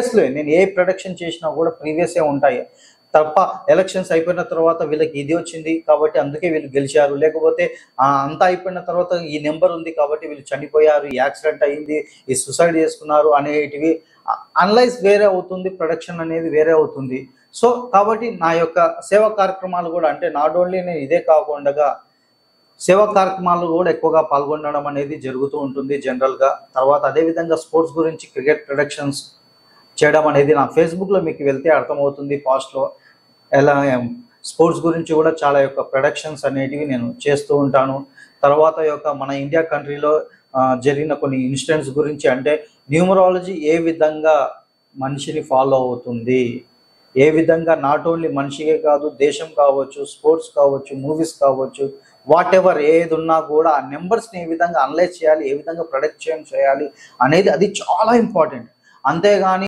నేను ఏ ప్రొడక్షన్ చేసినా కూడా ప్రీవియస్ ఉంటాయి తప్ప ఎలక్షన్స్ అయిపోయిన తర్వాత వీళ్ళకి ఇది వచ్చింది కాబట్టి అందుకే వీళ్ళు గెలిచారు, లేకపోతే అంతా అయిపోయిన తర్వాత ఈ నెంబర్ ఉంది కాబట్టి వీళ్ళు చనిపోయారు, ఈ యాక్సిడెంట్ అయింది, ఈ సూసైడ్ చేసుకున్నారు అనేటివి అనలైజ్ వేరే అవుతుంది, ప్రొడక్షన్ అనేది వేరే అవుతుంది. సో కాబట్టి నా యొక్క సేవా కార్యక్రమాలు కూడా అంటే నాట్ ఓన్లీ నేను ఇదే కాకుండా సేవా కార్యక్రమాలు కూడా ఎక్కువగా పాల్గొనడం అనేది జరుగుతూ ఉంటుంది జనరల్గా. తర్వాత అదేవిధంగా స్పోర్ట్స్ గురించి క్రికెట్ ప్రొడక్షన్స్ చేయడం అనేది నా ఫేస్బుక్లో మీకు వెళ్తే అర్థమవుతుంది. పాస్ట్లో ఎలా స్పోర్ట్స్ గురించి కూడా చాలా యొక్క ప్రొడక్షన్స్ అనేటివి నేను చేస్తూ ఉంటాను. తర్వాత యొక్క మన ఇండియా కంట్రీలో జరిగిన కొన్ని ఇన్సిడెంట్స్ గురించి అంటే న్యూమరాలజీ ఏ విధంగా మనిషిని ఫాలో అవుతుంది, ఏ విధంగా నాట్ ఓన్లీ మనిషికే కాదు దేశం కావచ్చు, స్పోర్ట్స్ కావచ్చు, మూవీస్ కావచ్చు, వాట్ ఎవర్ ఏది ఉన్నా కూడా ఆ నెంబర్స్ని ఏ విధంగా అనలైజ్ చేయాలి, ఏ విధంగా ప్రొడక్షన్ చేయాలి అనేది అది చాలా ఇంపార్టెంట్. అంతేగాని